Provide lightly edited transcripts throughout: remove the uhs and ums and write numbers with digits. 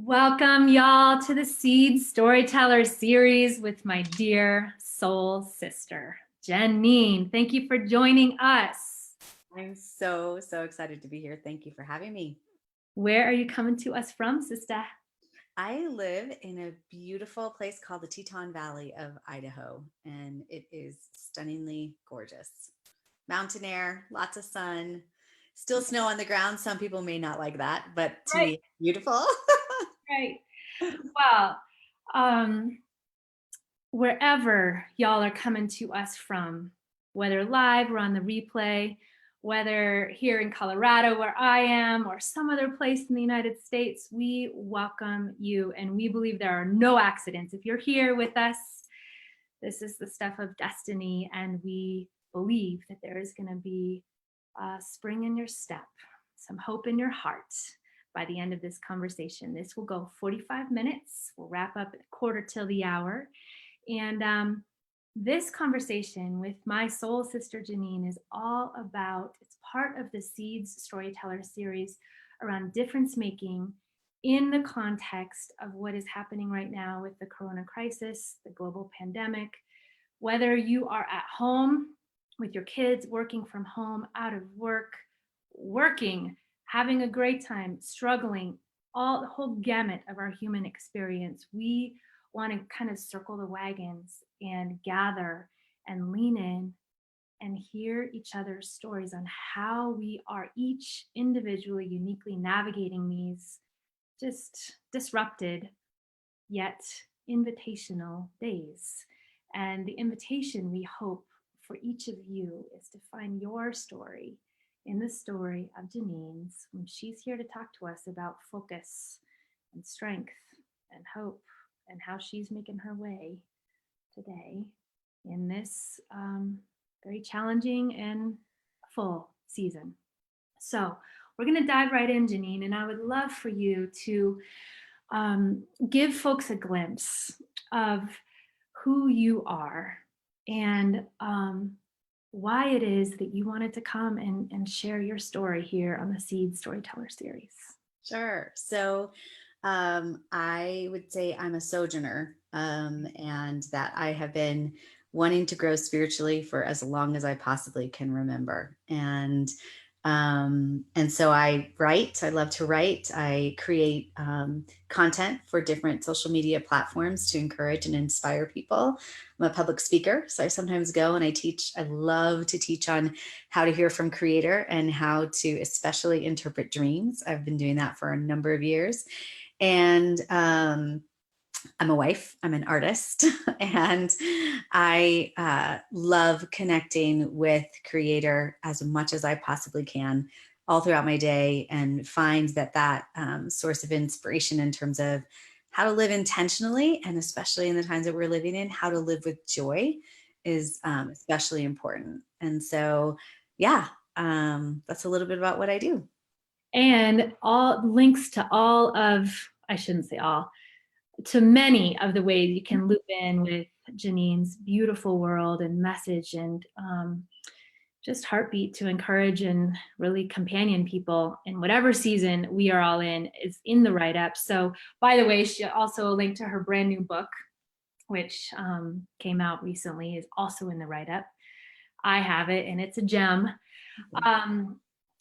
Welcome, y'all, to the Seeds Storyteller Series with my dear soul sister, Jeannine. Thank you for joining us. I'm so excited to be here. Thank you for having me. Where are you coming to us from, sister? I live in a beautiful place called the Teton Valley of Idaho, and it is stunningly gorgeous. Mountain air, lots of sun, still snow on the ground. Some people may not like that, but to me, beautiful. Right. Well, wherever y'all are coming to us from, whether live or on the replay, whether here in Colorado where I am or some other place in the United States, we welcome you and we believe there are no accidents. If you're here with us, this is the stuff of destiny, and we believe that there is going to be a spring in your step, some hope in your heart by the end of this conversation. This will go 45 minutes. We'll wrap up at 1:15. And this conversation with my soul sister Jeannine is all about, it's part of the Seeds Storyteller Series around difference making in the context of what is happening right now with the corona crisis, the global pandemic. Whether you are at home with your kids, working from home, out of work, working, having a great time, struggling, all the whole gamut of our human experience, we want to kind of circle the wagons and gather and lean in and hear each other's stories on how we are each individually, uniquely navigating these just disrupted yet invitational days. And the invitation we hope for each of you is to find your story in the story of Jeannine's when she's here to talk to us about focus and strength and hope and how she's making her way today in this very challenging and full season. So we're going to dive right in, Jeannine, and I would love for you to give folks a glimpse of who you are and why it is that you wanted to come and share your story here on the Seeds Storyteller Series. Sure. So I would say I'm a sojourner, and that I have been wanting to grow spiritually for as long as I possibly can remember. And so I write. I love to write. I create content for different social media platforms to encourage and inspire people. I'm a public speaker, so I sometimes go and I teach. I love to teach on how to hear from Creator and how to especially interpret dreams. I've been doing that for a number of years. And I'm a wife, I'm an artist, and I love connecting with Creator as much as I possibly can all throughout my day, and find that source of inspiration in terms of how to live intentionally, and especially in the times that we're living in, how to live with joy is especially important. And so, yeah, that's a little bit about what I do. And all links to all of, I shouldn't say all, to many of the ways you can loop in with Jeannine's beautiful world and message and just heartbeat to encourage and really companion people in whatever season we are all in is in the write-up. So by the way, she also a link to her brand new book, which came out recently, is also in the write-up. I have it and it's a gem.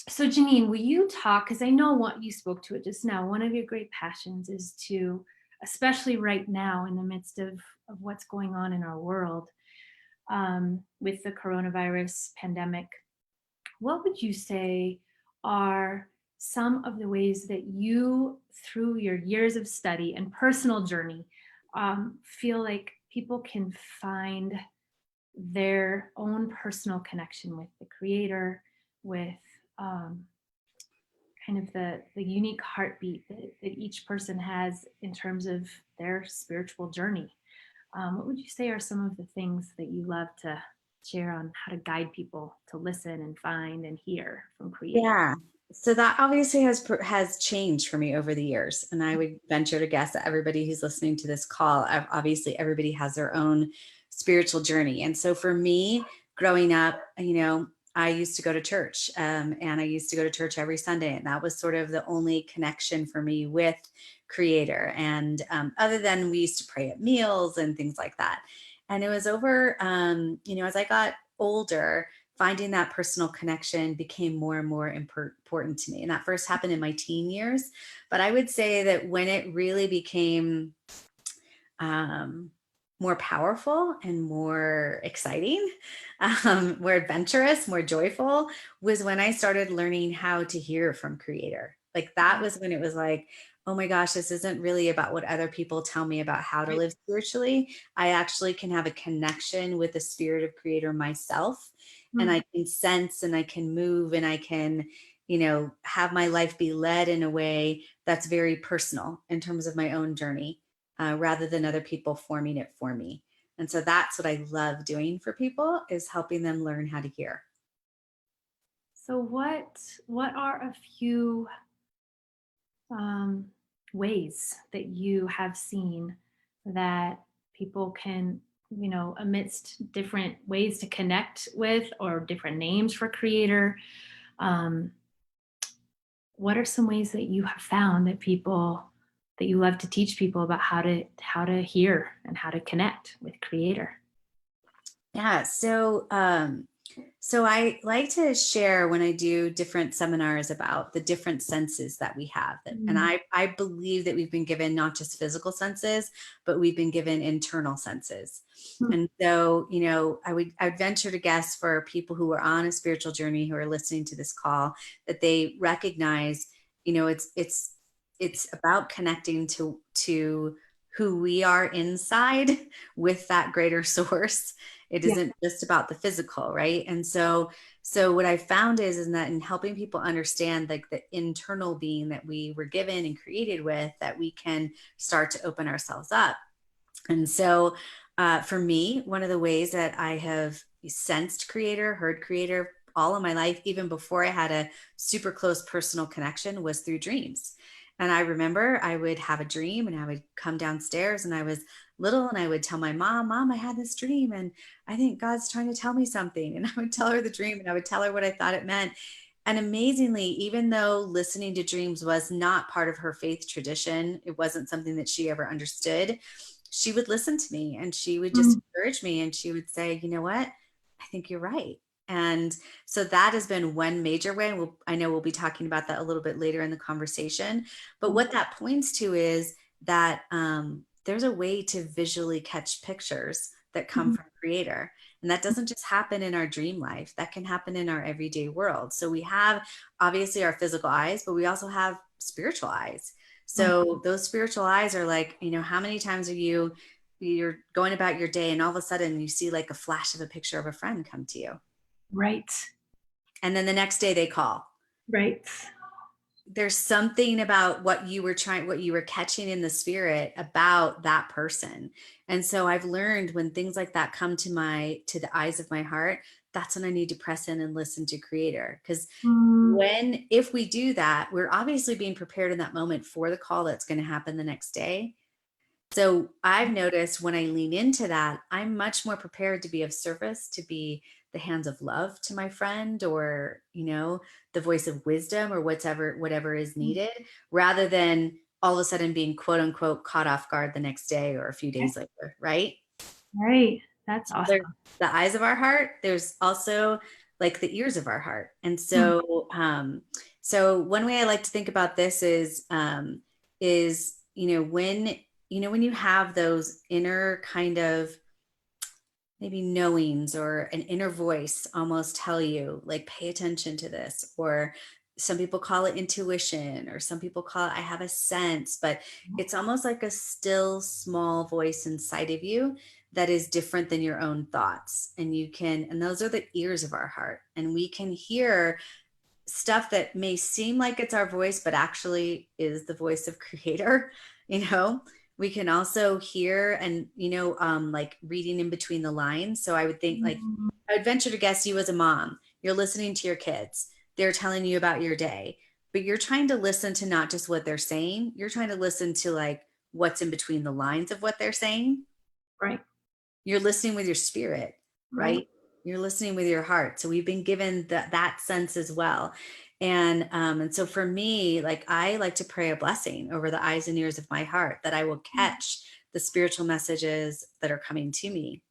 So Jeannine, will you talk, because I know what you spoke to it just now, one of your great passions is to, especially right now in the midst of what's going on in our world with the coronavirus pandemic, what would you say are some of the ways that you, through your years of study and personal journey, feel like people can find their own personal connection with the Creator, with kind of the unique heartbeat that each person has in terms of their spiritual journey? What would you say are some of the things that you love to share on how to guide people to listen and find and hear from Creator? Yeah. So that obviously has changed for me over the years. And I would venture to guess that everybody who's listening to this call, obviously everybody has their own spiritual journey. And so for me, growing up, I used to go to church, and I used to go to church every Sunday, and that was sort of the only connection for me with Creator. And other than we used to pray at meals and things like that. And it was over, as I got older, finding that personal connection became more and more important to me. And that first happened in my teen years. But I would say that when it really became um, more powerful and more exciting, more adventurous, more joyful, was when I started learning how to hear from Creator. Like that was when it was like, oh my gosh, this isn't really about what other people tell me about how to Right. live spiritually. I actually can have a connection with the spirit of Creator myself. And Mm. I can sense and I can move and I can, have my life be led in a way that's very personal in terms of my own journey, rather than other people forming it for me. And so that's what I love doing for people, is helping them learn how to hear. So what are a few um, ways that you have seen that people can, amidst different ways to connect with or different names for Creator, um, what are some ways that you have found that you love to teach people about how to hear and how to connect with Creator? Yeah. So I like to share when I do different seminars about the different senses that we have. And Mm. I believe that we've been given not just physical senses, but we've been given internal senses. Mm. And so, I'd venture to guess, for people who are on a spiritual journey who are listening to this call, that they recognize, it's about connecting to who we are inside with that greater source. It Yeah. isn't just about the physical, right? And so what I found is that in helping people understand like the internal being that we were given and created with, that we can start to open ourselves up. And so for me, one of the ways that I have sensed Creator, heard Creator all of my life, even before I had a super close personal connection, was through dreams. And I remember I would have a dream and I would come downstairs, and I was little, and I would tell my mom, I had this dream and I think God's trying to tell me something. And I would tell her the dream and I would tell her what I thought it meant. And amazingly, even though listening to dreams was not part of her faith tradition, it wasn't something that she ever understood, she would listen to me and she would just Mm. encourage me, and she would say, you know what? I think you're right. And so that has been one major way. And I know we'll be talking about that a little bit later in the conversation. But what that points to is that there's a way to visually catch pictures that come Mm. from Creator. And that doesn't just happen in our dream life, that can happen in our everyday world. So we have obviously our physical eyes, but we also have spiritual eyes. Mm. So those spiritual eyes are like, how many times are you're going about your day and all of a sudden you see like a flash of a picture of a friend come to you. Right. And then the next day they call. Right. There's something about what you were catching in the spirit about that person. And so I've learned when things like that come to the eyes of my heart, that's when I need to press in and listen to Creator. Because Mm. if we do that, we're obviously being prepared in that moment for the call that's going to happen the next day. So I've noticed when I lean into that, I'm much more prepared to be of service, to be the hands of love to my friend, or, the voice of wisdom, or whatever is needed, rather than all of a sudden being quote unquote caught off guard the next day or a few days later. Right. Right. That's There's awesome. the eyes of our heart. There's also like the ears of our heart. And Mm. so one way I like to think about this is, when you have those inner kind of maybe knowings, or an inner voice almost tell you like, pay attention to this, or some people call it intuition, or some people call it, I have a sense, but it's almost like a still small voice inside of you that is different than your own thoughts. And those are the ears of our heart, and we can hear stuff that may seem like it's our voice, but actually is the voice of Creator. you know we can also hear, and like reading in between the lines. So I would think, like, Mm. I would venture to guess, you as a mom, you're listening to your kids, they're telling you about your day, but you're trying to listen to not just what they're saying, you're trying to listen to like what's in between the lines of what they're saying. Right. You're listening with your spirit, Right. right? You're listening with your heart. So we've been given that sense as well. And so for me, like I like to pray a blessing over the eyes and ears of my heart that I will catch the spiritual messages that are coming to me.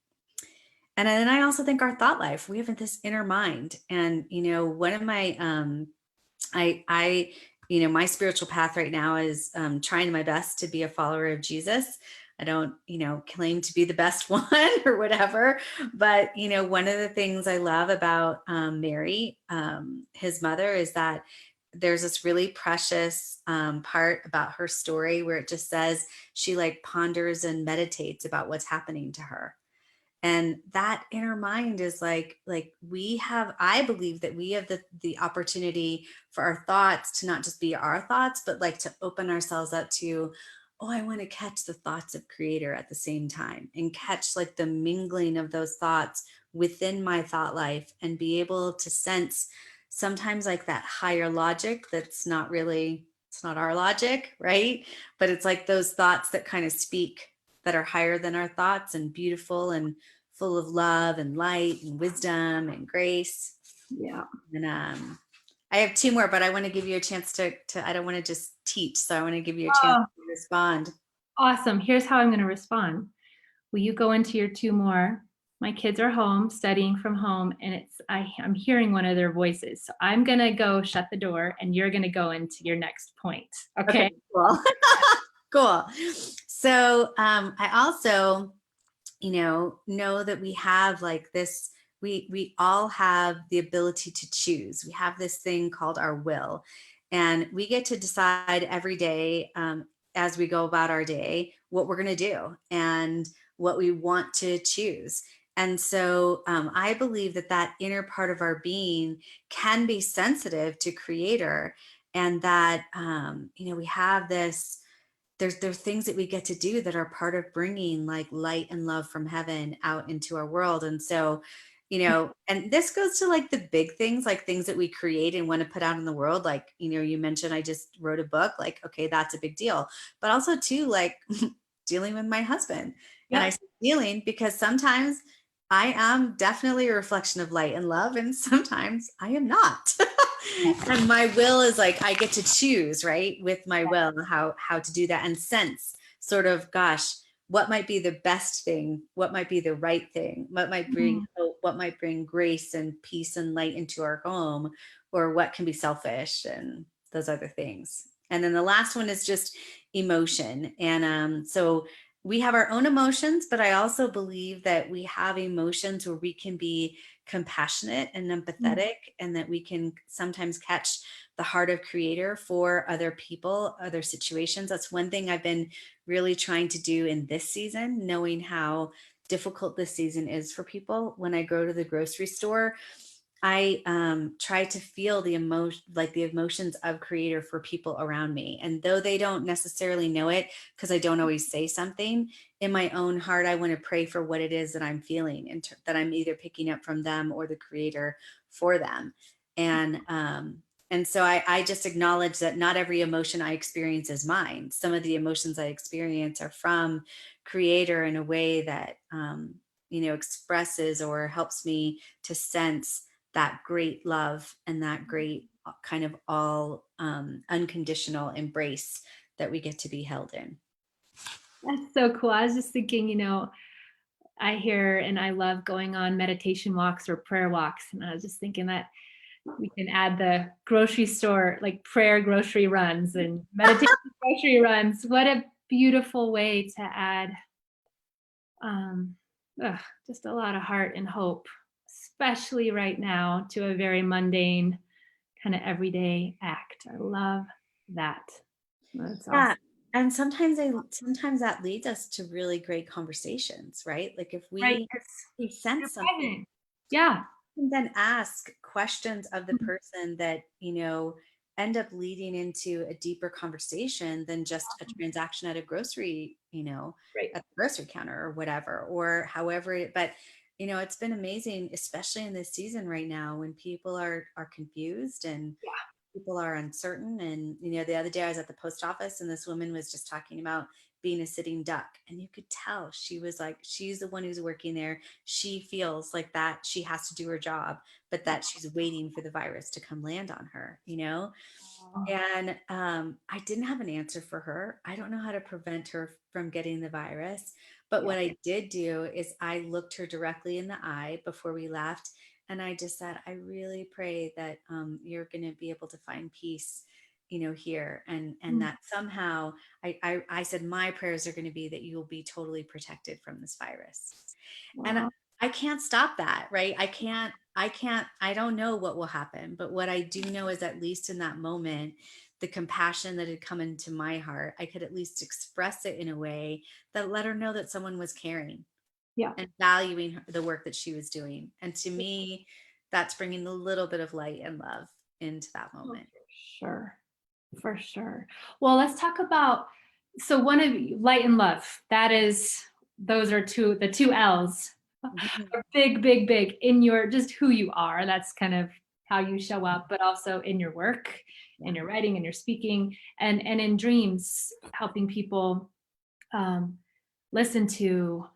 And then I also think our thought life, we have this inner mind. And, one of my, I, my spiritual path right now is trying my best to be a follower of Jesus. I don't, claim to be the best one or whatever. But, one of the things I love about Mary, his mother, is that there's this really precious part about her story where it just says she like ponders and meditates about what's happening to her. And that inner mind is like I believe that we have the opportunity for our thoughts to not just be our thoughts, but like to open ourselves up to, oh, I want to catch the thoughts of creator at the same time, and catch like the mingling of those thoughts within my thought life, and be able to sense sometimes like that higher logic that's not really, it's not our logic, right? But it's like those thoughts that kind of speak, that are higher than our thoughts, and beautiful and full of love and light and wisdom and grace. Yeah. And I have two more, but I want to give you a chance to I don't want to just teach. So I want to give you a chance Oh, to respond. awesome. Here's how I'm going to respond. Will you go into your two more? My kids are home studying from home, and I'm hearing one of their voices. So I'm going to go shut the door, and you're going to go into your next point. Okay. Cool. Cool. So I also, know that we have like this, we all have the ability to choose. We have this thing called our will, and we get to decide every day, as we go about our day, what we're going to do and what we want to choose. And so I believe that inner part of our being can be sensitive to creator, and that we have this, there's things that we get to do that are part of bringing like light and love from heaven out into our world. And so, and this goes to like the big things, like things that we create and want to put out in the world. Like, you mentioned I just wrote a book, like, okay, that's a big deal. But also too, like dealing with my husband. And I Yep. say dealing because sometimes I am definitely a reflection of light and love, and sometimes I am not. And my will is like, I get to choose, right, with my will, how to do that, and sense sort of, gosh, what might be the best thing, what might be the right thing, what might bring Mhm. hope, what might bring grace and peace and light into our home, or what can be selfish, and those other things. And then the last one is just emotion. And so we have our own emotions, but I also believe that we have emotions where we can be compassionate and empathetic, and that we can sometimes catch the heart of creator for other people, other situations. That's one thing I've been really trying to do in this season, knowing how difficult this season is for people. When I go to the grocery store, I try to feel the emotions of creator for people around me. And though they don't necessarily know it, because I don't always say something, in my own heart, I want to pray for what it is that I'm feeling, and that I'm either picking up from them or the creator for them. And so I just acknowledge that not every emotion I experience is mine. Some of the emotions I experience are from creator in a way that, expresses or helps me to sense that great love and that great kind of all unconditional embrace that we get to be held in. That's so cool. I was just thinking, I hear and I love going on meditation walks or prayer walks. And I was just thinking that we can add the grocery store, like prayer grocery runs and meditation grocery runs. What a beautiful way to add um, just a lot of heart and hope, especially right now, to a very mundane, kind of everyday act. I love that. That's awesome. Yeah. And sometimes that leads us to really great conversations, right? Like if Right? we 'Cause we you're sense something, present. Yeah. and then ask questions of the Mhm. person that, end up leading into a deeper conversation than just a transaction at a grocery, Right. at the grocery counter or whatever, or however but it's been amazing, especially in this season right now when people are confused, and people are uncertain. And, the other day I was at the post office and this woman was just talking about being a sitting duck. And you could tell she was like, she's the one who's working there. She feels like that she has to do her job, but that she's waiting for the virus to come land on her, And I didn't have an answer for her. I don't know how to prevent her from getting the virus. But Yeah. what I did do is I looked her directly in the eye before we left. And I just said, I really pray that you're going to be able to find peace, here. And Mm. that somehow I said, my prayers are going to be that you will be totally protected from this virus. And Wow. I can't stop that, right? I don't know what will happen, but what I do know is at least in that moment, the compassion that had come into my heart, I could at least express it in a way that let her know that someone was caring Yeah. and valuing the work that she was doing. And to me, that's bringing a little bit of light and love into that Oh, moment. sure. For sure. Well, let's talk about, so one of light and love, those are the two L's Mhm. are big, big, big in your, just who you are. That's kind of how you show up, but also in your work, in Yeah. your writing, in your speaking, and in dreams, helping people listen to,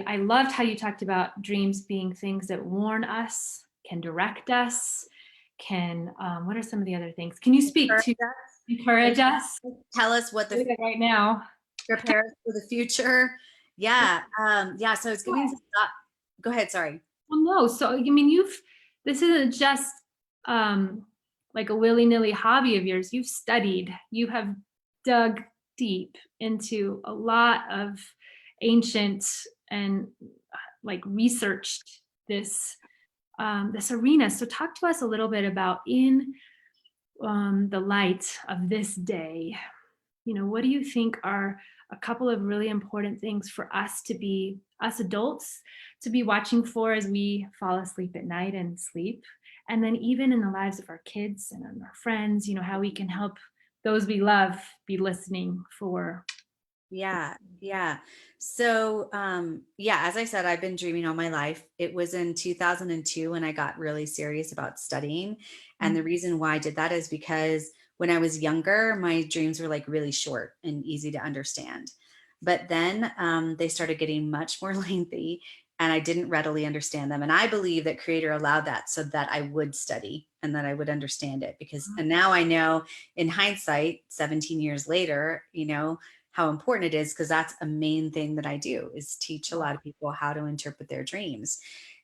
I loved how you talked about dreams being things that warn us, can direct us, what are some of the other things? Can you speak to encourage us? Tell us what the Do it right now. prepare us for the future. Yeah. Yeah. So it's giving some thought. Go ahead. Sorry. Well, no. So, I mean, this isn't just like a willy-nilly hobby of yours. You've studied, you have dug deep into a lot of ancient and like researched this arena. So talk to us a little bit about in the light of this day, what do you think are a couple of really important things for us adults, to be watching for as we fall asleep at night and sleep? And then even in the lives of our kids and our friends, how we can help those we love be listening for. Yeah. Yeah. So, yeah, as I said, I've been dreaming all my life. It was in 2002 when I got really serious about studying. And the reason why I did that is because when I was younger, my dreams were like really short and easy to understand. But then they started getting much more lengthy and I didn't readily understand them. And I believe that Creator allowed that so that I would study and that I would understand it and now I know in hindsight, 17 years later, how important it is, because that's a main thing that I do is teach a lot of people how to interpret their dreams.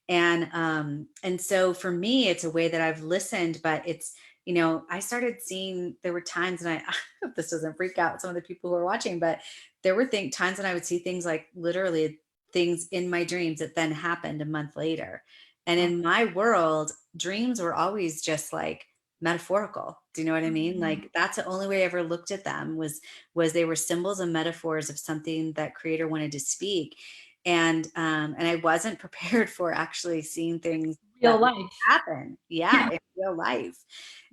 And so for me, it's a way that I've listened, but it's, I started seeing, there were times, and I hope this doesn't freak out some of the people who are watching, but there were times when I would see things like literally things in my dreams that then happened a month later. And in my world, dreams were always just like metaphorical. Do you know what I mean? Like that's the only way I ever looked at them was they were symbols and metaphors of something that Creator wanted to speak. And I wasn't prepared for actually seeing things Real that would life. happen. Yeah, Yeah. in real life.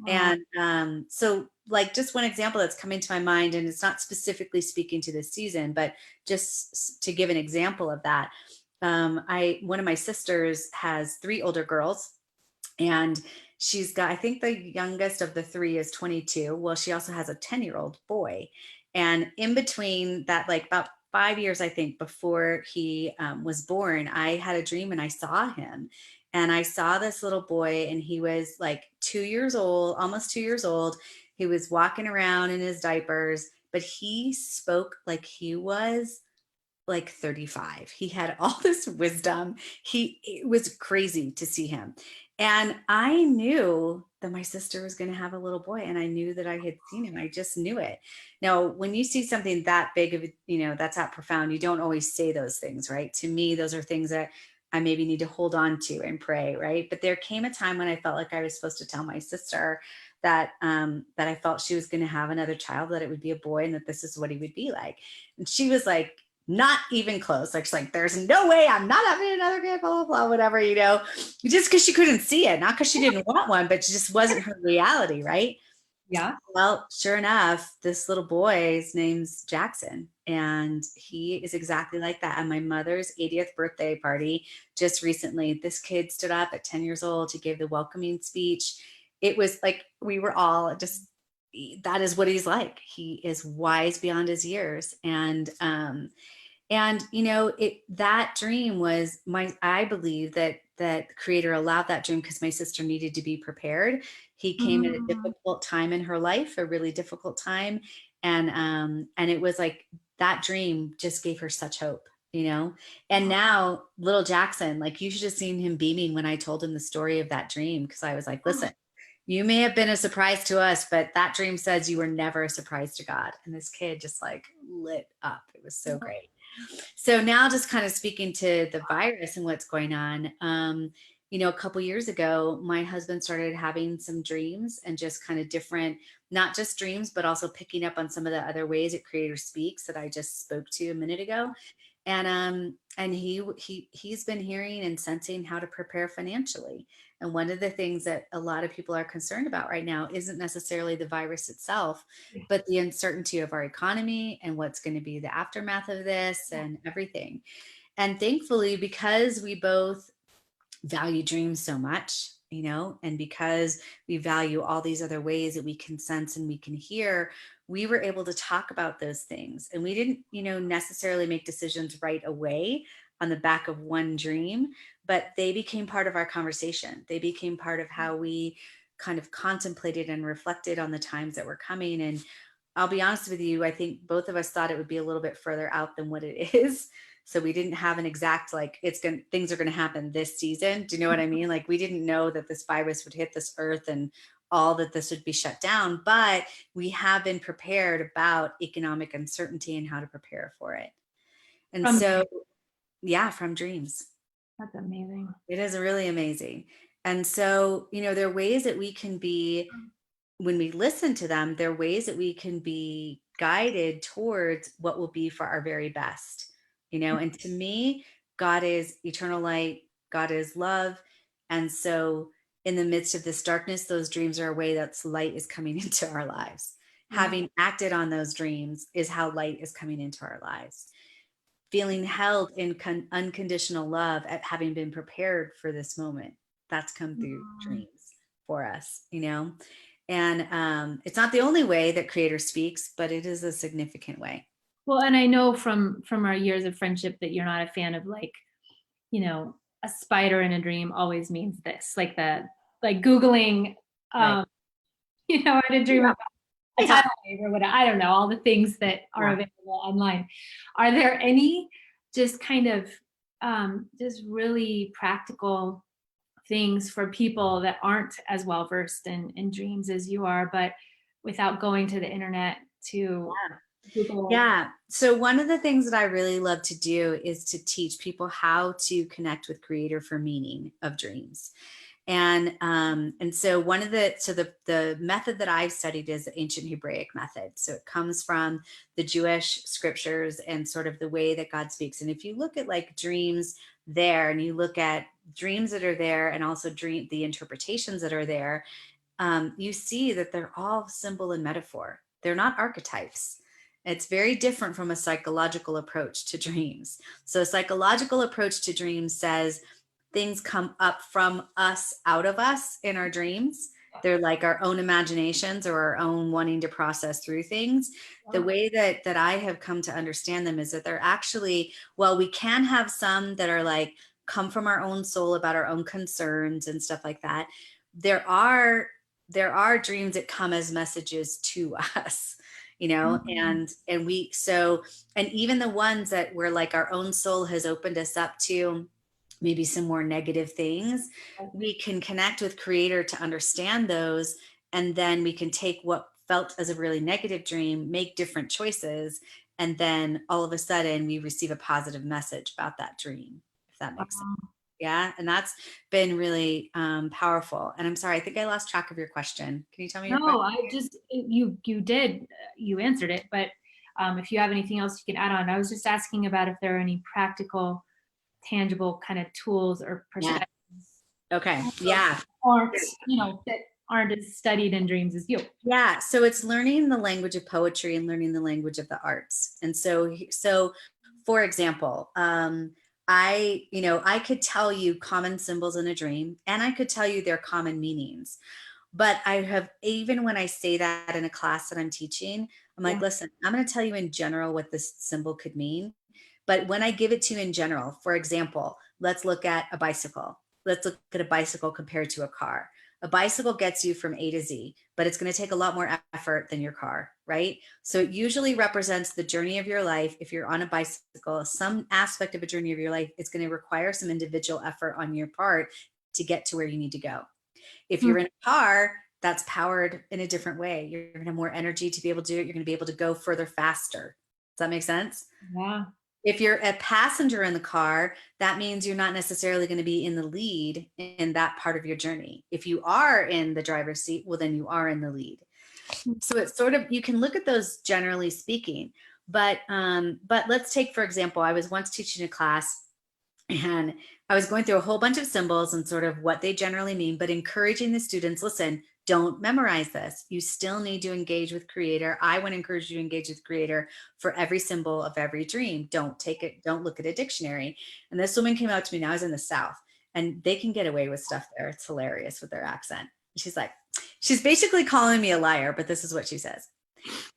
Wow. And so like just one example that's coming to my mind, and it's not specifically speaking to this season, but just to give an example of that. One of my sisters has three older girls, and she's got, I think the youngest of the three is 22. Well, she also has a 10-year-old boy. And in between that, like about 5 years, I think, before he was born, I had a dream and I saw him. And I saw this little boy, and he was like 2 years old, almost 2 years old. He was walking around in his diapers, but he spoke like he was like 35. He had all this wisdom. It was crazy to see him. And I knew that my sister was going to have a little boy, and I knew that I had seen him. I just knew it. Now, when you see something that big of, that's that profound, you don't always say those things, right? To me, those are things that I maybe need to hold on to and pray, right? But there came a time when I felt like I was supposed to tell my sister that I felt she was going to have another child, that it would be a boy, and that this is what he would be like. And she was like, not even close. Like she's like, there's no way I'm not having another kid, blah, blah, blah, whatever, just because she couldn't see it, not because she didn't want one, but it just wasn't her reality. Right. Yeah. Well, sure enough, this little boy's name's Jackson, and he is exactly like that. At my mother's 80th birthday party just recently, this kid stood up at 10 years old to give the welcoming speech. it was like we were all just, that is what he's like. He is wise beyond his years. And that dream was I believe that the creator allowed that dream because my sister needed to be prepared. He came at a Mm. difficult time in her life, a really difficult time. And it was like that dream just gave her such hope. And now little Jackson, like you should have seen him beaming when I told him the story of that dream. Cause I was like, listen, you may have been a surprise to us, but that dream says you were never a surprise to God. And this kid just like lit up. It was so great. So now just kind of speaking to the virus and what's going on, a couple years ago, my husband started having some dreams and just kind of different, not just dreams, but also picking up on some of the other ways that creator speaks that I just spoke to a minute ago. And he's been hearing and sensing how to prepare financially. And one of the things that a lot of people are concerned about right now isn't necessarily the virus itself, but the uncertainty of our economy and what's going to be the aftermath of this and everything. And thankfully, because we both value dreams so much, and because we value all these other ways that we can sense and we can hear, we were able to talk about those things. And we didn't, necessarily make decisions right away on the back of one dream, but they became part of our conversation. They became part of how we kind of contemplated and reflected on the times that were coming. And I'll be honest with you, I think both of us thought it would be a little bit further out than what it is. So we didn't have an exact, like, things are going to happen this season. Do you know what I mean? Like, we didn't know that this virus would hit this earth and all that this would be shut down, but we have been prepared about economic uncertainty and how to prepare for it. And From so, yeah, from dreams. That's amazing. It is really amazing. And so, there are ways that we can be, when we listen to them, there are ways that we can be guided towards what will be for our very best. And to me, God is eternal light, God is love. And so in the midst of this darkness, those dreams are a way that light is coming into our lives. Yeah. Having acted on those dreams is how light is coming into our lives. Feeling held in unconditional love at having been prepared for this moment, that's come through dreams for us. And it's not the only way that creator speaks, but it is a significant way. Well, and I know from our years of friendship that you're not a fan of a spider in a dream always means this, like Googling, Right. I had a dream Yeah. about a tidal wave or whatever. I don't know, all the things that are Yeah. available online. Are there any just kind of just really practical things for people that aren't as well versed in dreams as you are, but without going to the internet to Google? Yeah. So one of the things that I really love to do is to teach people how to connect with creator for meaning of dreams. And so the method that I've studied is the ancient Hebraic method. So it comes from the Jewish scriptures and sort of the way that God speaks. And if you look at like dreams there, and you look at dreams that are there, and also the interpretations that are there, you see that they're all symbol and metaphor. They're not archetypes. It's very different from a psychological approach to dreams. So a psychological approach to dreams says things come up from us, out of us in our dreams. They're like our own imaginations or our own wanting to process through things. The way that I have come to understand them is that they're actually, well, we can have some that are like come from our own soul about our own concerns and stuff like that. There are dreams that come as messages to us, and even the ones that were like our own soul has opened us up to maybe some more negative things, we can connect with creator to understand those. And then we can take what felt as a really negative dream, make different choices. And then all of a sudden we receive a positive message about that dream, if that makes sense. Yeah. And that's been really powerful. And I'm sorry, I think I lost track of your question. Can you tell me your question? No, you answered it, but if you have anything else you can add on. I was just asking about if there are any practical, tangible kind of tools or perspectives. Okay. Yeah. That aren't as studied in dreams as you. Yeah. So it's learning the language of poetry and learning the language of the arts. And so for example, I could tell you common symbols in a dream, and I could tell you their common meanings. But I have, even when I say that in a class that I'm teaching, I'm like, Yeah. listen, I'm going to tell you in general what this symbol could mean. But when I give it to you in general, for example, let's look at a bicycle. Let's look at a bicycle compared to a car. A bicycle gets you from A to Z, but it's going to take a lot more effort than your car, right? So it usually represents the journey of your life. If you're on a bicycle, some aspect of a journey of your life, it's going to require some individual effort on your part to get to where you need to go. If Hmm. you're in a car, that's powered in a different way. You're going to have more energy to be able to do it. You're going to be able to go further faster. Does that make sense? Yeah. If you're a passenger in the car, that means you're not necessarily going to be in the lead in that part of your journey. If you are in the driver's seat, well, then you are in the lead. So it's sort of, you can look at those generally speaking, but let's take, for example, I was once teaching a class and I was going through a whole bunch of symbols and sort of what they generally mean, but encouraging the students, listen, don't memorize this. You still need to engage with creator. I want to encourage you to engage with creator for every symbol of every dream. Don't take it, don't look at a dictionary. And this woman came out to me, now I was in the South, and they can get away with stuff there. It's hilarious with their accent. She's like, she's basically calling me a liar, but this is what she says.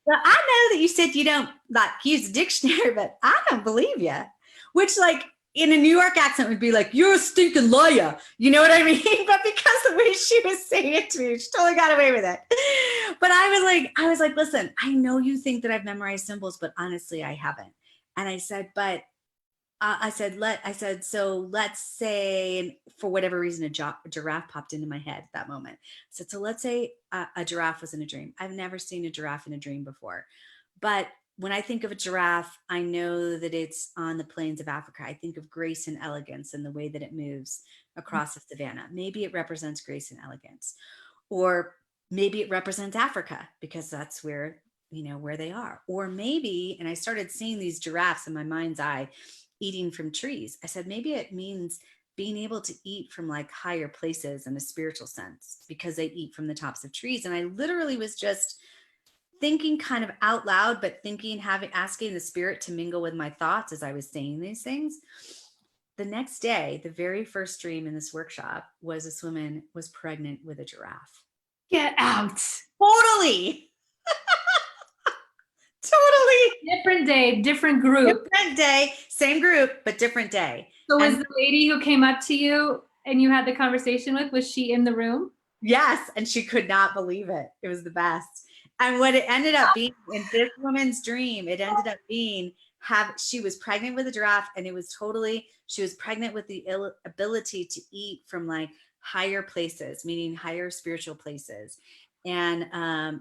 Well, I know that you said you don't like use a dictionary, but I don't believe you. Which, like, in a New York accent would be like, you're a stinking liar. You know what I mean? But because the way she was saying it to me, she totally got away with it. But I was like, listen, I know you think that I've memorized symbols, but honestly, I haven't. And I said, but I said, so let's say, and for whatever reason, a giraffe popped into my head at that moment. I said, so let's say a giraffe was in a dream. I've never seen a giraffe in a dream before. But when I think of a giraffe, I know that it's on the plains of Africa. I think of grace and elegance and the way that it moves across the savannah. Maybe it represents grace and elegance, or maybe it represents Africa because that's where, you know, where they are. Or maybe, and I started seeing these giraffes in my mind's eye eating from trees. I said, maybe it means being able to eat from like higher places in a spiritual sense because they eat from the tops of trees. And I literally was just thinking kind of out loud, but thinking, asking the spirit to mingle with my thoughts as I was saying these things. The next day, the very first dream in this workshop was this woman was pregnant with a giraffe. Get out. Totally. Totally. Different day, different group. Different day, same group, but different day. So was And the lady who came up to you and you had the conversation with, was she in the room? yes, and she could not believe it. It was the best. And what it ended up being in this woman's dream, it ended up being she was pregnant with a giraffe, and it was totally, she was pregnant with the ability to eat from like higher places, meaning higher spiritual places. And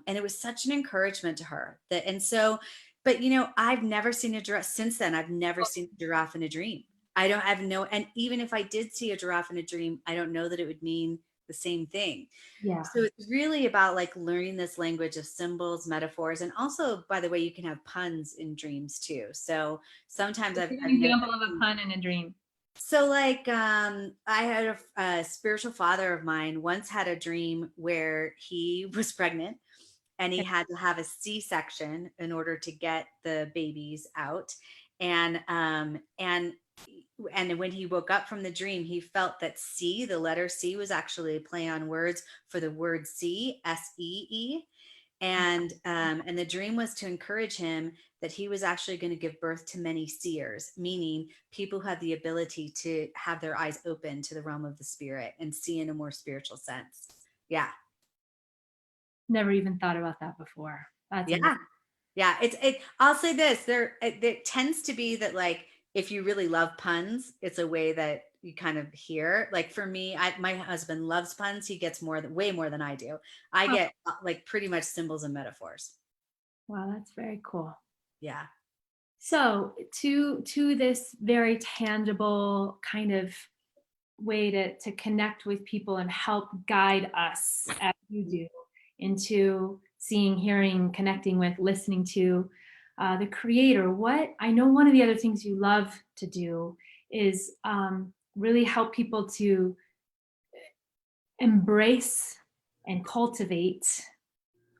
it was such an encouragement to her that, and so, but you know, I've never seen a giraffe since then. I've never seen a giraffe in a dream. I don't have no, and even if I did see a giraffe in a dream, I don't know that it would mean the same thing. Yeah. So it's really about like learning this language of symbols, metaphors, and also, by the way, you can have puns in dreams too. So sometimes Give I've an noticed. example of a pun in a dream. So like I had a spiritual father of mine once had a dream where he was pregnant and he had to have a C-section in order to get the babies out. And when he woke up from the dream, he felt that C, the letter C, was actually a play on words for the word see, S-E-E. And the dream was to encourage him that he was actually going to give birth to many seers, meaning people who have the ability to have their eyes open to the realm of the spirit and see in a more spiritual sense. Yeah. Never even thought about that before. That's Yeah. amazing. Yeah. I'll say this, it tends to be that like, if you really love puns, it's a way that you kind of hear. Like for me, my husband loves puns. He gets way more than I do. I Oh, get like pretty much symbols and metaphors. wow, that's very cool. Yeah. So to this very tangible kind of way to connect with people and help guide us as you do into seeing, hearing, connecting with, listening to the creator. What I know, one of the other things you love to do is really help people to embrace and cultivate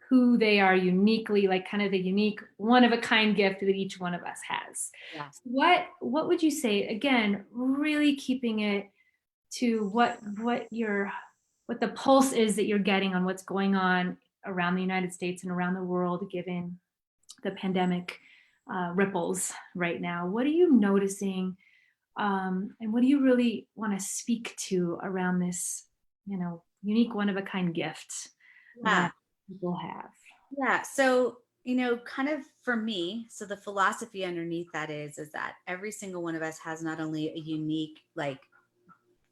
who they are uniquely, like kind of the unique one of a kind gift that each one of us has. Yeah. What would you say, again, really keeping it to what your what the pulse is that you're getting on what's going on around the United States and around the world, given the pandemic ripples right now. What are you noticing, and what do you really want to speak to around this, unique, one of a kind gift Yeah. that people have? Yeah. So, kind of for me, so the philosophy underneath that is that every single one of us has not only a unique, like,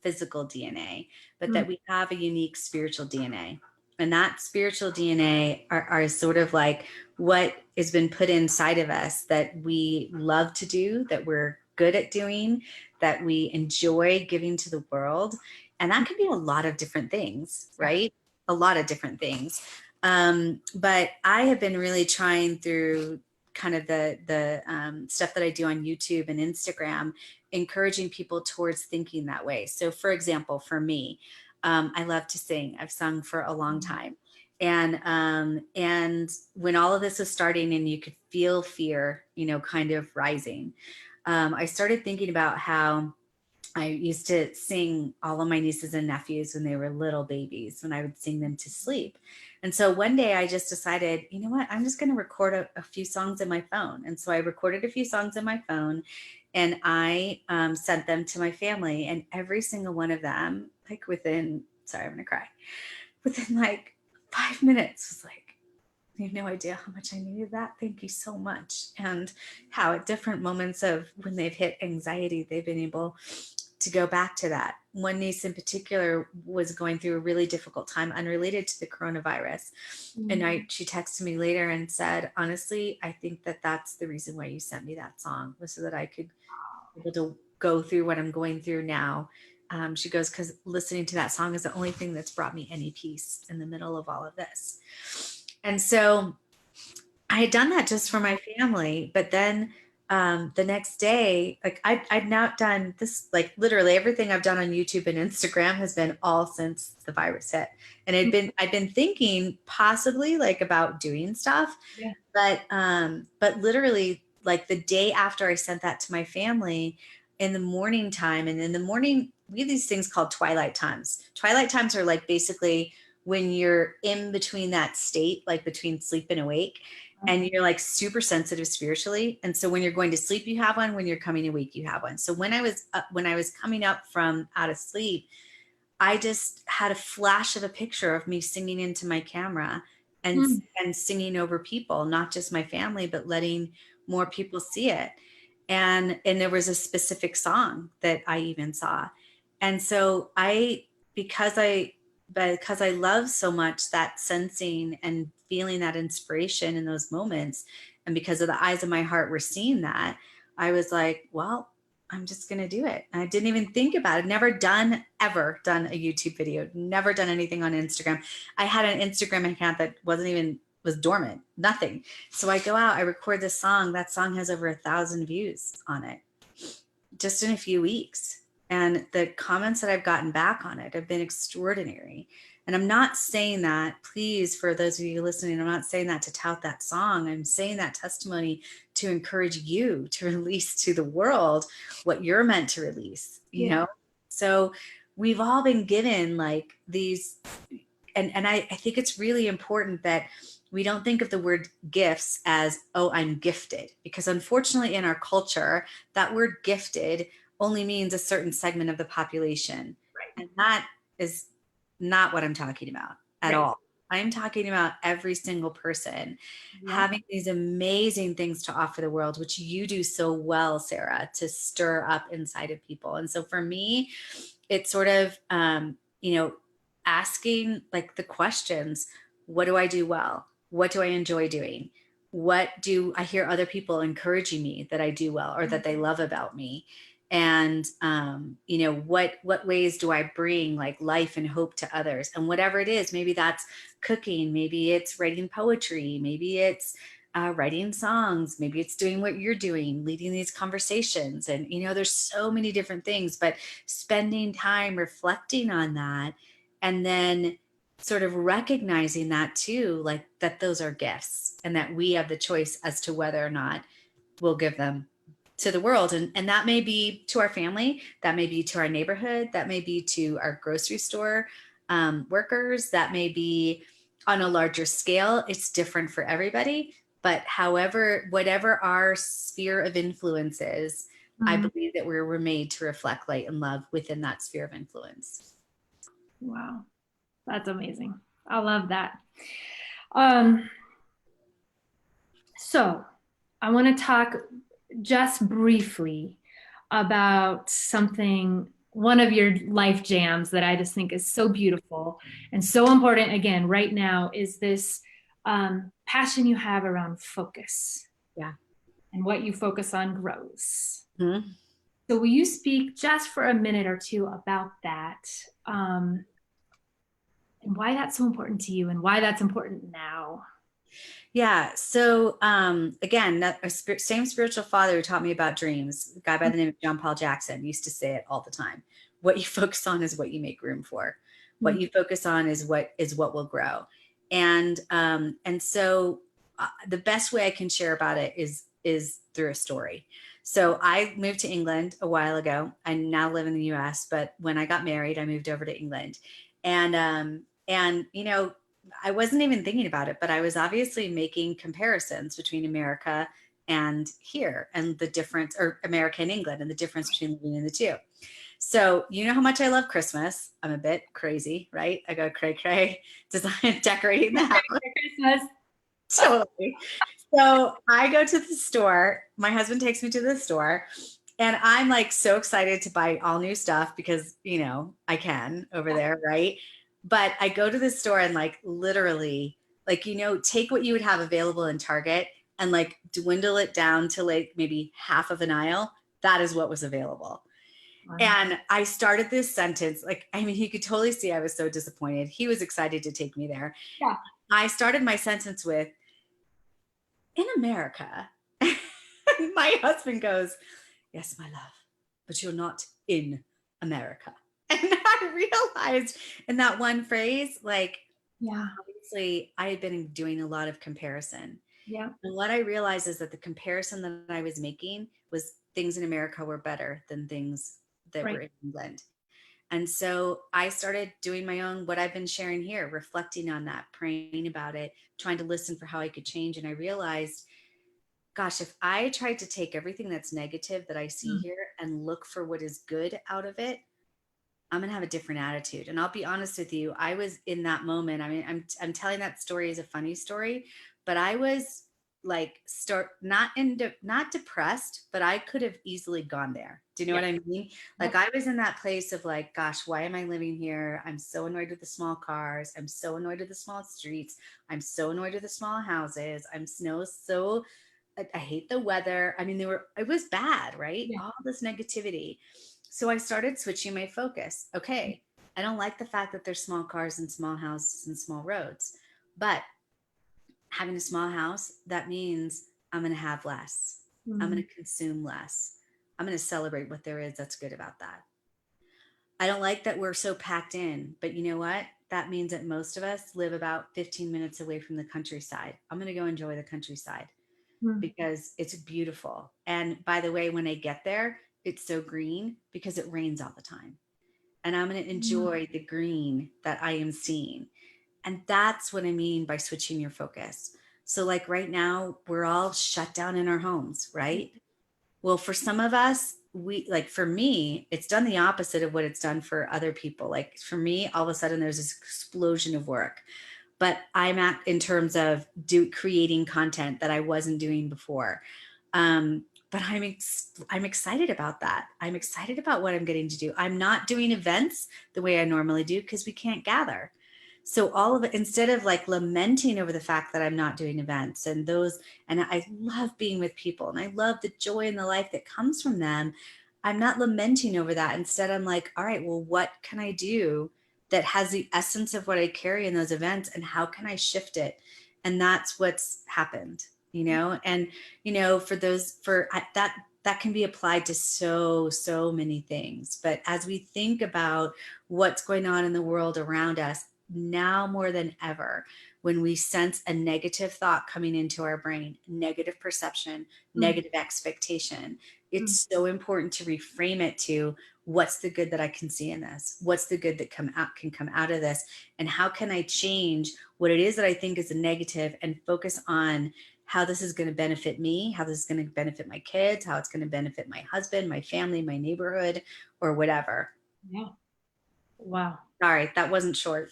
physical DNA, but Mm. that we have a unique spiritual DNA. And that spiritual DNA are sort of like what has been put inside of us that we love to do, that we're good at doing, that we enjoy giving to the world. And that can be a lot of different things, Yeah. right? A lot of different things. But I have been really trying through kind of the stuff that I do on YouTube and Instagram, encouraging people towards thinking that way. So, for example, for me, I love to sing. I've sung for a long time, and when all of this was starting, and you could feel fear, kind of rising, I started thinking about how I used to sing all of my nieces and nephews when they were little babies, when I would sing them to sleep. And so one day I just decided, you know what, I'm just going to record a few songs in my phone. And so I recorded a few songs in my phone, and I sent them to my family. And every single one of them, like sorry, I'm going to cry, within like 5 minutes was like, you have no idea how much I needed that. Thank you so much. And how at different moments of when they've hit anxiety, they've been able to go back to that. One niece in particular was going through a really difficult time unrelated to the coronavirus. And she texted me later and said, honestly, I think that that's the reason why you sent me that song, was so that I could be able to go through what I'm going through now. She goes, because listening to that song is the only thing that's brought me any peace in the middle of all of this. And so I had done that just for my family, but then the next day, like I'd now done this, like literally everything I've done on YouTube and Instagram has been all since the virus hit. And I'd been thinking possibly like about doing stuff, Yeah. but literally like the day after I sent that to my family, in the morning time, and in the morning, we have these things called twilight times. Twilight times are like basically when you're in between that state, like between sleep and awake, and you're like super sensitive spiritually. And so when you're going to sleep, you have one. When you're coming awake, you have one. So when I was coming up from out of sleep, I just had a flash of a picture of me singing into my camera, and Mm. and singing over people, not just my family, but letting more people see it. And there was a specific song that I even saw. And so because I because I love so much that sensing and feeling that inspiration in those moments, and because of the eyes of my heart were seeing that, I was like, well, I'm just going to do it. And I didn't even think about it. Ever done a YouTube video, never done anything on Instagram. I had an Instagram account that was dormant, nothing. So I go out, I record this song. That song has over 1,000 views on it just in a few weeks. And the comments that I've gotten back on it have been extraordinary. And I'm not saying that, please, for those of you listening, I'm not saying that to tout that song. I'm saying that testimony to encourage you to release to the world what you're meant to release, So we've all been given like these, and I think it's really important that we don't think of the word gifts as, oh, I'm gifted, because unfortunately in our culture, that word gifted only means a certain segment of the population. And that is not what I'm talking about at Right. all. I'm talking about every single person Yep. having these amazing things to offer the world, which you do so well, Sarah, to stir up inside of people. And so for me, it's sort of, asking like the questions: what do I do well? What do I enjoy doing? What do I hear other people encouraging me that I do well or that they love about me? And what ways do I bring like life and hope to others? And whatever it is, maybe that's cooking, maybe it's writing poetry, maybe it's writing songs, maybe it's doing what you're doing, leading these conversations. And there's so many different things, but spending time reflecting on that, and then sort of recognizing that too, like that those are gifts, and that we have the choice as to whether or not we'll give them to the world. And that may be to our family, that may be to our neighborhood, that may be to our grocery store workers. That may be on a larger scale. It's different for everybody. But however, whatever our sphere of influence is, I Mm. believe that we're made to reflect light and love within that sphere of influence. Wow, that's amazing. I love that. Um, so I want to talk just briefly about something, one of your life jams that I just think is so beautiful and so important again right now is this passion you have around focus. Yeah. And what you focus on grows. Mm-hmm. So will you speak just for a minute or two about that, and why that's so important to you and why that's important now? Yeah. So again, same spiritual father who taught me about dreams, a guy by the name of John Paul Jackson, used to say it all the time. What you focus on is what you make room for. What you focus on is what will grow. And so the best way I can share about it is through a story. So I moved to England a while ago. I now live in the US, but when I got married, I moved over to England. And you know, I wasn't even thinking about it, but I was obviously making comparisons between America and here and the difference, or America and England and the difference between living in the two. So, you know how much I love Christmas. I'm a bit crazy, right? I go cray cray, design, decorating the house. Christmas. Totally. So I go to the store. My husband takes me to the store, and I'm like so excited to buy all new stuff because, you know, I can over there, right? But I go to the store and like literally, like, you know, take what you would have available in Target and like dwindle it down to like maybe half of an aisle. That is what was available. Wow. And I started this sentence, like, I mean, he could totally see I was so disappointed. He was excited to take me there. Yeah. I started my sentence with, in America. My husband goes, yes, my love, but you're not in America. And I realized in that one phrase, like, Yeah. obviously I had been doing a lot of comparison. Yeah. And what I realized is that the comparison that I was making was things in America were better than things that Right. were in England. And so I started doing my own, what I've been sharing here, reflecting on that, praying about it, trying to listen for how I could change. And I realized, gosh, if I tried to take everything that's negative that I see here and look for what is good out of it, I'm going to have a different attitude. And I'll be honest with you, I was in that moment. I mean, I'm telling that story as a funny story, but I was like not depressed, but I could have easily gone there. Do you know Yeah. what I mean? Like I was in that place of like, gosh, why am I living here? I'm so annoyed with the small cars. I'm so annoyed with the small streets. I'm so annoyed with the small houses. I hate the weather. I mean, it was bad, right? Yeah. All this negativity. So I started switching my focus. Okay, I don't like the fact that there's small cars and small houses and small roads, but having a small house, that means I'm going to have less. I'm going to consume less. I'm going to celebrate what there is that's good about that. I don't like that we're so packed in, but you know what? That means that most of us live about 15 minutes away from the countryside. I'm going to go enjoy the countryside because it's beautiful. And by the way, when I get there, it's so green because it rains all the time. And I'm going to enjoy the green that I am seeing. And that's what I mean by switching your focus. So, like right now, we're all shut down in our homes, right? Well, for some of us, for me, it's done the opposite of what it's done for other people. Like for me, all of a sudden there's this explosion of work, but I'm at in terms of creating content that I wasn't doing before. But I'm excited about that. I'm excited about what I'm getting to do. I'm not doing events the way I normally do because we can't gather. So all of it, instead of like lamenting over the fact that I'm not doing events and I love being with people and I love the joy and the life that comes from them. I'm not lamenting over that. Instead, I'm like, all right, well, what can I do that has the essence of what I carry in those events and how can I shift it? And that's what's happened, you know, and, you know, that can be applied to so many things. But as we think about what's going on in the world around us now more than ever, when we sense a negative thought coming into our brain, negative perception, negative expectation, it's so important to reframe it to, what's the good that I can see in this? What's the good that can come out of this? And how can I change what it is that I think is a negative and focus on how this is going to benefit me, how this is going to benefit my kids, how it's going to benefit my husband, my family, my neighborhood, or whatever. Yeah. Wow. Sorry, that wasn't short.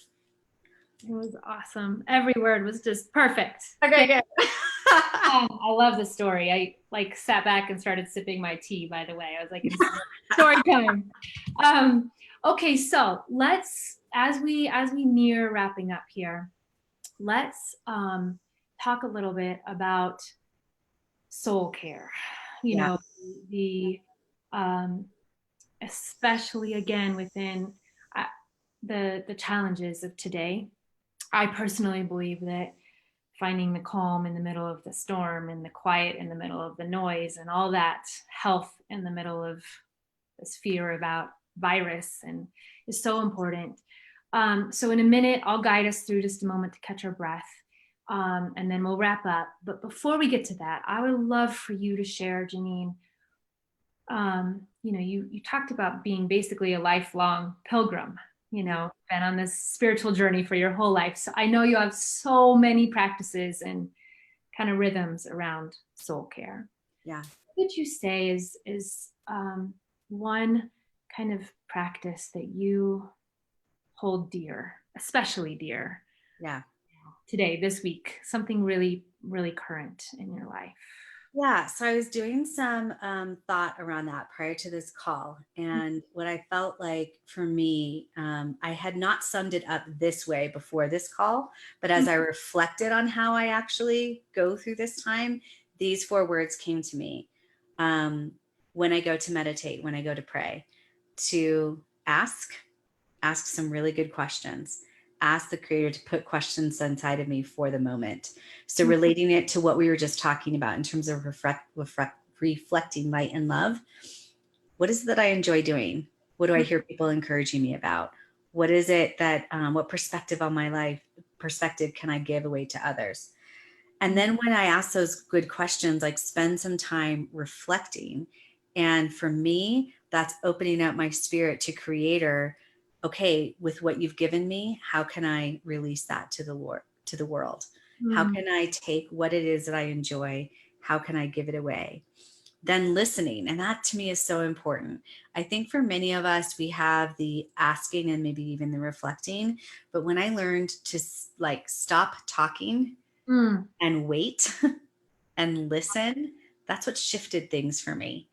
It was awesome. Every word was just perfect. Okay, good. I love the story. I like sat back and started sipping my tea, by the way. I was like, in story time. Okay, so let's, as we near wrapping up here, let's talk a little bit about soul care. You know, the especially again within the challenges of today. I personally believe that finding the calm in the middle of the storm and the quiet in the middle of the noise and all that health in the middle of this fear about virus and is so important. So in a minute, I'll guide us through just a moment to catch our breath. And then we'll wrap up. But before we get to that, I would love for you to share, Jeannine. You know, you talked about being basically a lifelong pilgrim, you know, been on this spiritual journey for your whole life. So I know you have so many practices and kind of rhythms around soul care. Yeah. What would you say is one kind of practice that you hold dear, especially dear? Yeah. Today, this week, something really, really current in your life. Yeah, so I was doing some thought around that prior to this call. And what I felt like for me, I had not summed it up this way before this call, but as I reflected on how I actually go through this time, these 4 words came to me. When I go to meditate, when I go to pray, to ask some really good questions. Ask the creator to put questions inside of me for the moment. So relating it to what we were just talking about in terms of reflecting light and love. What is it that I enjoy doing? What do I hear people encouraging me about? What is it that, what perspective on my life, perspective can I give away to others? And then when I ask those good questions, like spend some time reflecting. And for me, that's opening up my spirit to creator. Okay, with what you've given me, how can I release that to the world? How can I take what it is that I enjoy? How can I give it away? Then listening. And that to me is so important. I think for many of us, we have the asking and maybe even the reflecting. But when I learned to like stop talking and wait and listen, that's what shifted things for me.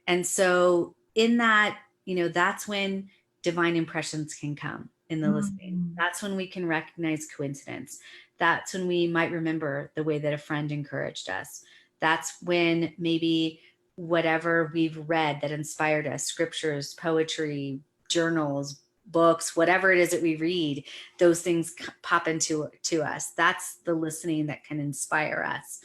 And so in that, you know, that's when divine impressions can come in the listening. That's when we can recognize coincidence. That's when we might remember the way that a friend encouraged us. That's when maybe whatever we've read that inspired us, scriptures, poetry, journals, books, whatever it is that we read, those things pop into us. That's the listening that can inspire us.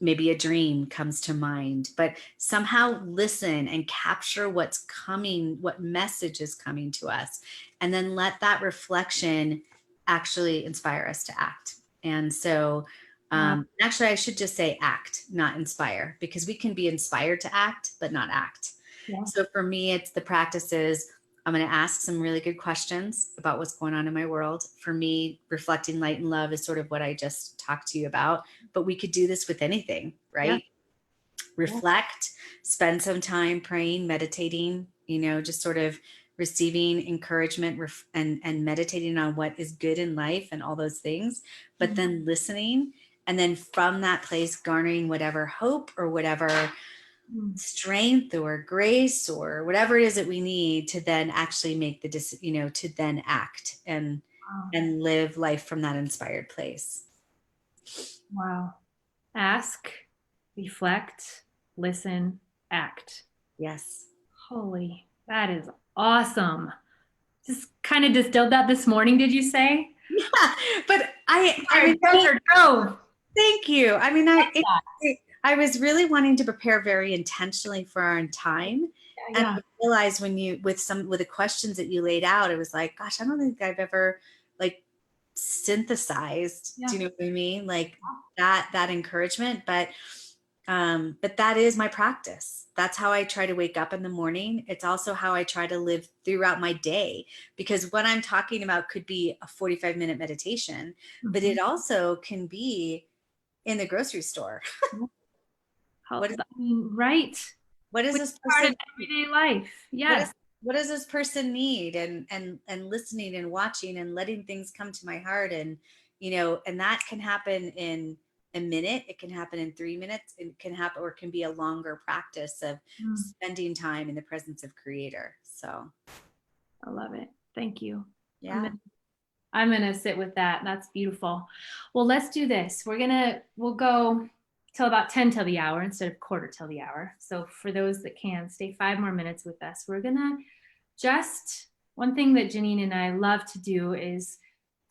Maybe a dream comes to mind, but somehow listen and capture what's coming, what message is coming to us, and then let that reflection actually inspire us to act. And so actually, I should just say act, not inspire, because we can be inspired to act, but not act. Yeah. So for me, it's the practices. I'm going to ask some really good questions about what's going on in my world. For me, reflecting light and love is sort of what I just talked to you about, but we could do this with anything, right? Yeah. Reflect, spend some time praying, meditating, you know, just sort of receiving encouragement and meditating on what is good in life and all those things, but then listening. And then from that place, garnering whatever hope or whatever strength or grace or whatever it is that we need to then actually make the decision, you know, to then act and live life from that inspired place. Wow. Ask, reflect, listen, act. Yes. Holy, that is awesome. Just kind of distilled that this morning, did you say? Yeah, but I mean, thank you. I mean, I was really wanting to prepare very intentionally for our time. Yeah. And I realized when you, with the questions that you laid out, it was like, gosh, I don't think I've ever like synthesized, do you know what I mean? Like that encouragement, but But that is my practice. That's how I try to wake up in the morning. It's also how I try to live throughout my day, because what I'm talking about could be a 45-minute meditation, but it also can be in the grocery store. What is, I mean, right. what is Which this part of person? everyday life. What Yes. is what does this person need? And listening and watching and letting things come to my heart, and and that can happen in a minute, it can happen in 3 minutes, it can happen, or it can be a longer practice of Mm, spending time in the presence of Creator. So I love it. Thank you. I'm yeah. gonna, I'm gonna sit with that. That's beautiful. Well, let's do this. We'll go till about 10 till the hour instead of quarter till the hour. So for those that can stay 5 more minutes with us, we're gonna just one thing that Jeannine and I love to do is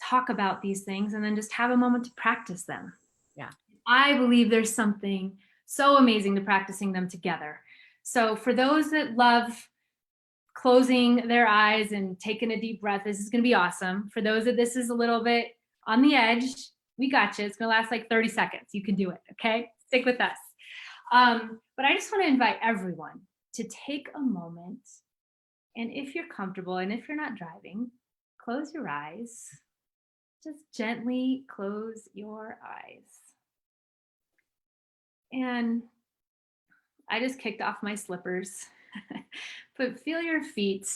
talk about these things and then just have a moment to practice them. Yeah. I believe there's something so amazing to practicing them together. So for those that love closing their eyes and taking a deep breath, this is going to be awesome. For those that this is a little bit on the edge, we got you. It's going to last like 30 seconds. You can do it. Okay. Stick with us. But I just want to invite everyone to take a moment. And if you're comfortable and if you're not driving, close your eyes. Just gently close your eyes. And I just kicked off my slippers. But feel your feet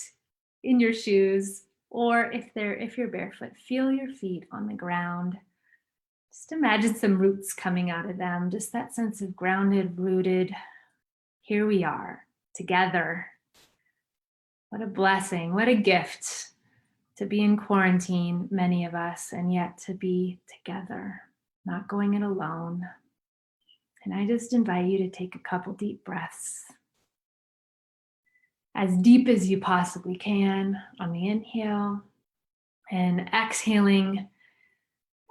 in your shoes, or if you're barefoot, feel your feet on the ground. Just imagine some roots coming out of them, just that sense of grounded, rooted. Here we are together. What a blessing, what a gift to be in quarantine, many of us, and yet to be together, not going it alone. And I just invite you to take a couple deep breaths, as deep as you possibly can on the inhale, and exhaling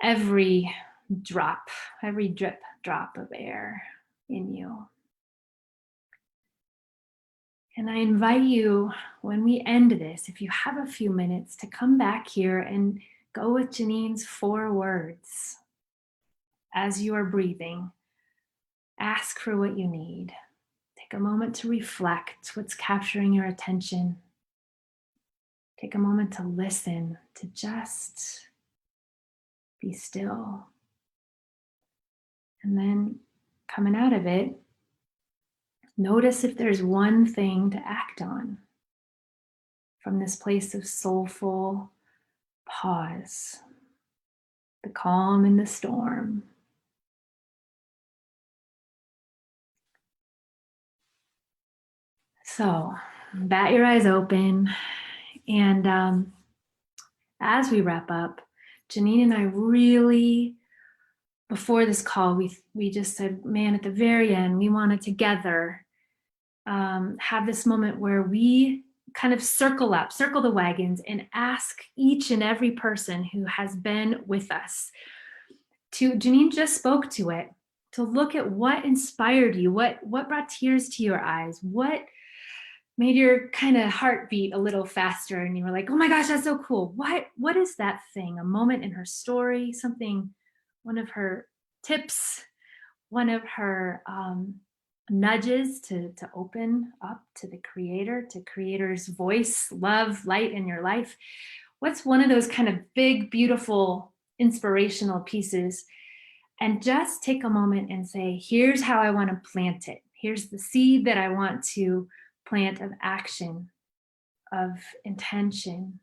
every drop, every drip drop of air in you. And I invite you, when we end this, if you have a few minutes, to come back here and go with Jeannine's 4 words. As you are breathing, ask for what you need. Take a moment to reflect what's capturing your attention. Take a moment to listen, to just be still. And then coming out of it, notice if there's one thing to act on from this place of soulful pause, the calm in the storm. So, bat your eyes open. And as we wrap up, Jeannine and I really, before this call, we just said, man, at the very end, we want to together have this moment where we kind of circle the wagons and ask each and every person who has been with us to, Jeannine just spoke to it, to look at what inspired you, what brought tears to your eyes, what made your kind of heart beat a little faster, and you were like, oh my gosh, that's so cool. What is that thing? A moment in her story, something, one of her tips, one of her nudges to open up to the Creator, to Creator's voice, love, light in your life. What's one of those kind of big, beautiful, inspirational pieces? And just take a moment and say, here's how I want to plant it. Here's the seed that I want to plant of action, of intention,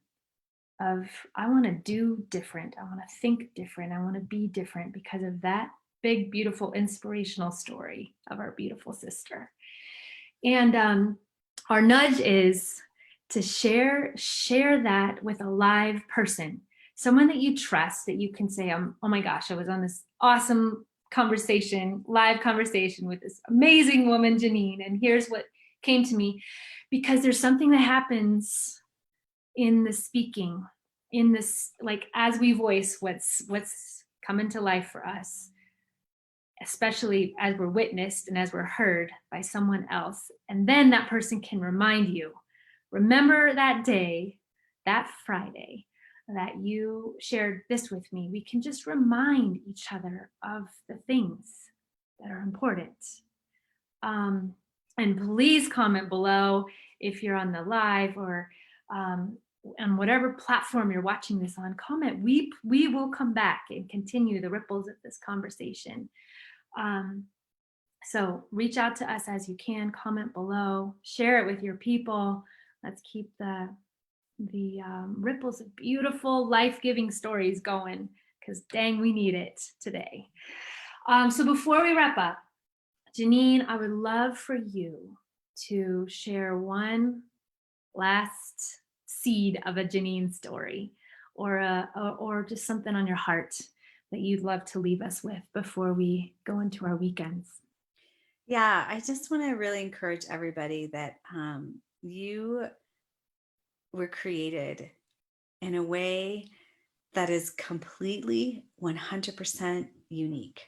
of I want to do different. I want to think different. I want to be different because of that big, beautiful, inspirational story of our beautiful sister. And our nudge is to share that with a live person, someone that you trust, that you can say, oh my gosh, I was on this awesome live conversation with this amazing woman, Jeannine, and here's what came to me. Because there's something that happens in the speaking, in this, like as we voice what's coming to life for us, especially as we're witnessed and as we're heard by someone else. And then that person can remind you, remember that day, that Friday, that you shared this with me. We can just remind each other of the things that are important. And please comment below if you're on the live or on whatever platform you're watching this on. Comment. We will come back and continue the ripples of this conversation. So reach out to us as you can. Comment below. Share it with your people. Let's keep the ripples of beautiful, life-giving stories going, because dang, we need it today. So before we wrap up, Jeannine, I would love for you to share one last seed of a Jeannine story, or just something on your heart that you'd love to leave us with before we go into our weekends. Yeah, I just want to really encourage everybody that you were created in a way that is completely 100% unique.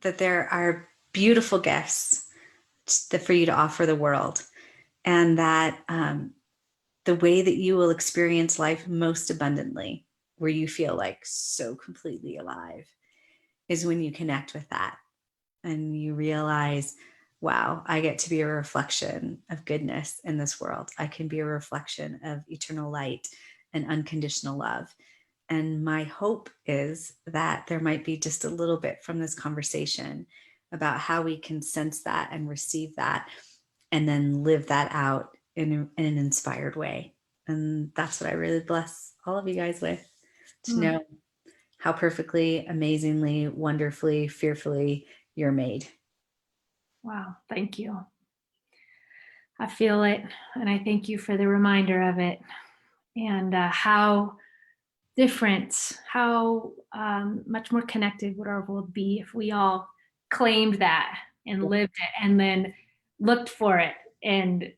That there are beautiful gifts for you to offer the world, and that the way that you will experience life most abundantly, where you feel like so completely alive, is when you connect with that and you realize, wow, I get to be a reflection of goodness in this world. I can be a reflection of eternal light and unconditional love. And my hope is that there might be just a little bit from this conversation about how we can sense that and receive that, and then live that out in an inspired way. And that's what I really bless all of you guys with, to know how perfectly, amazingly, wonderfully, fearfully you're made. Wow, thank you. I feel it, and I thank you for the reminder of it, and how different, how much more connected would our world be if we all claimed that and lived it, and then looked for it and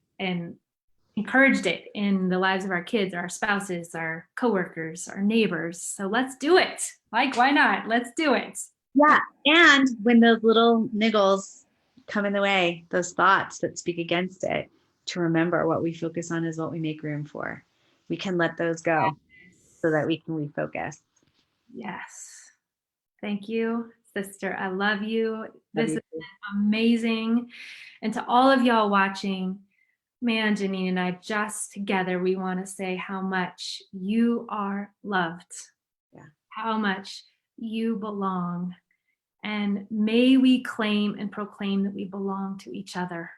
encouraged it in the lives of our kids, our spouses, our coworkers, our neighbors. So let's do it. Like, why not? Let's do it. Yeah. And when those little niggles come in the way, those thoughts that speak against it, to remember what we focus on is what we make room for. We can let those go so that we can refocus. Yes. Thank you, sister. I love you. This is amazing. And to all of y'all watching, man, Jeannine and I, just together, we want to say how much you are loved. Yeah. How much you belong. And may we claim and proclaim that we belong to each other.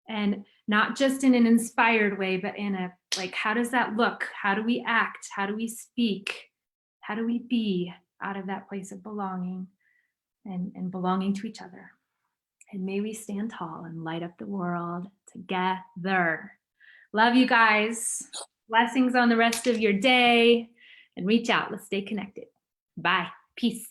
And not just in an inspired way, but in a, like, how does that look? How do we act? How do we speak? How do we be out of that place of belonging and belonging to each other? And may we stand tall and light up the world together. Love you guys. Blessings on the rest of your day, and reach out. Let's stay connected. Bye. Peace.